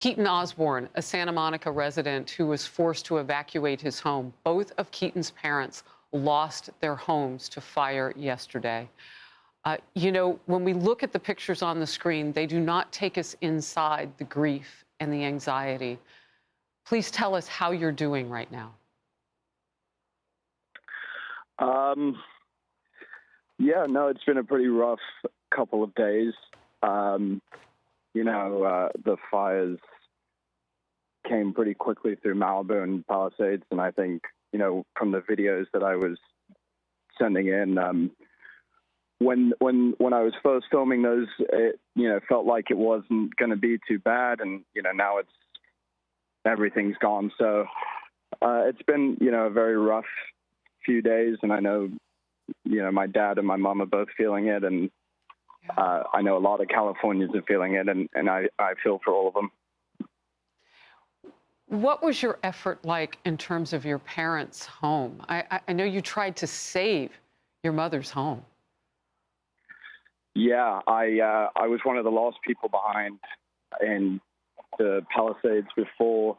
Keaton Osborn, a Santa Monica resident who was forced to evacuate his home. Both of Keaton's parents lost their homes to fire yesterday. When we look at the pictures on the screen, they do not take us inside the grief and the anxiety. Please tell us how you're doing right now. Yeah, no, it's been a pretty rough couple of days. The fires came pretty quickly through Malibu and Palisades, and I think, from the videos that I was sending in, when I was first filming those, it felt like it wasn't going to be too bad, and now everything's gone. So it's been a very rough few days, and I know my dad and my mom are both feeling it, and I know a lot of Californians are feeling it, and I feel for all of them. What was your effort like in terms of your parents' home? I know you tried to save your mother's home. Yeah, I was one of the last people behind in the Palisades before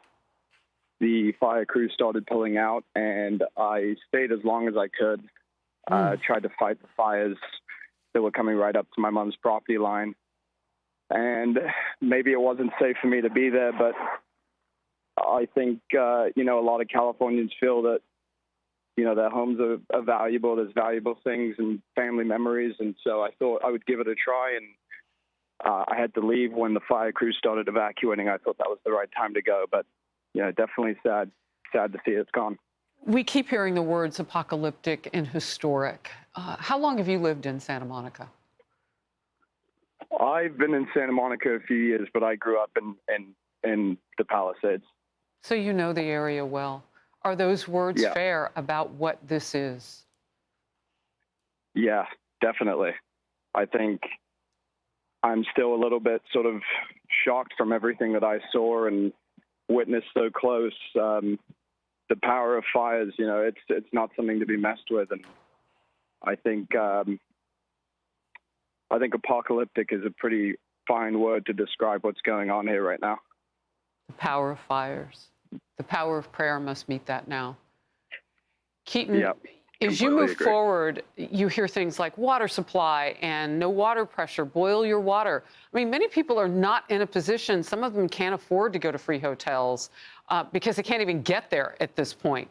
the fire crew started pulling out, and I stayed as long as I could, tried to fight the fires that were coming right up to my mom's property line. And maybe it wasn't safe for me to be there, but I think, a lot of Californians feel that, their homes are valuable. There's valuable things and family memories. And so I thought I would give it a try. And I had to leave when the fire crew started evacuating. I thought that was the right time to go. But, definitely sad to see it's gone. We keep hearing the words apocalyptic and historic. How long have you lived in Santa Monica? I've been in Santa Monica a few years, but I grew up in the Palisades. So you know the area well. Are those words fair about what this is? Yeah, definitely. I think I'm still a little bit sort of shocked from everything that I saw and witnessed so close. The power of fires, it's not something to be messed with. And I think apocalyptic is a pretty fine word to describe what's going on here right now. The power of fires. The power of prayer must meet that now. Keaton, as you move forward, you hear things like water supply and no water pressure, boil your water. I mean, many people are not in a position, some of them can't afford to go to free hotels because they can't even get there at this point.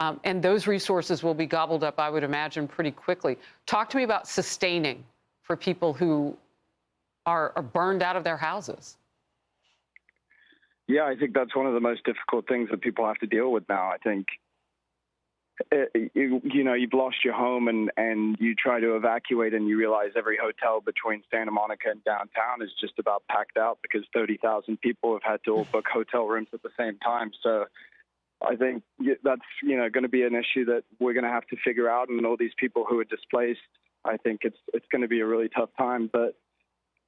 And those resources will be gobbled up, I would imagine, pretty quickly. Talk to me about sustaining for people who are burned out of their houses. Yeah, I think that's one of the most difficult things that people have to deal with now. I think, you've lost your home and you try to evacuate and you realize every hotel between Santa Monica and downtown is just about packed out because 30,000 people have had to all book hotel rooms at the same time. So I think that's, going to be an issue that we're going to have to figure out. And all these people who are displaced, I think it's going to be a really tough time. But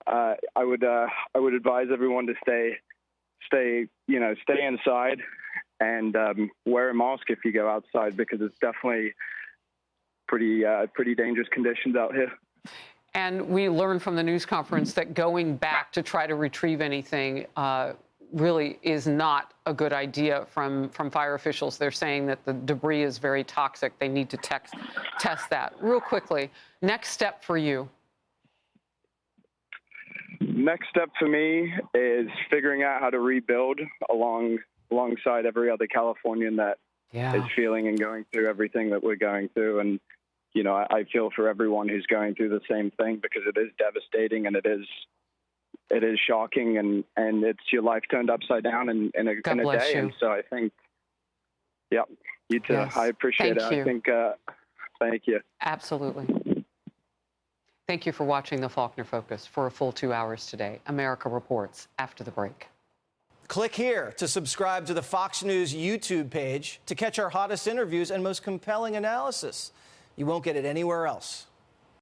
I would advise everyone to stay inside and wear a mask if you go outside, because it's definitely pretty dangerous conditions out here. And we learned from the news conference that going back to try to retrieve anything really is not a good idea from fire officials. They're saying that the debris is very toxic. They need to test that. Real quickly, next step for you. Next step for me is figuring out how to rebuild alongside every other Californian that is feeling and going through everything that we're going through. And, I feel for everyone who's going through the same thing, because it is devastating and it is shocking, and it's your life turned upside down in a day. You. And so I think, you too. Yes. I appreciate Thank it. you. I think, thank you. Absolutely. Thank you for watching the Faulkner Focus for a full 2 hours today. America reports after the break. Click here to subscribe to the Fox News YouTube page to catch our hottest interviews and most compelling analysis. You won't get it anywhere else.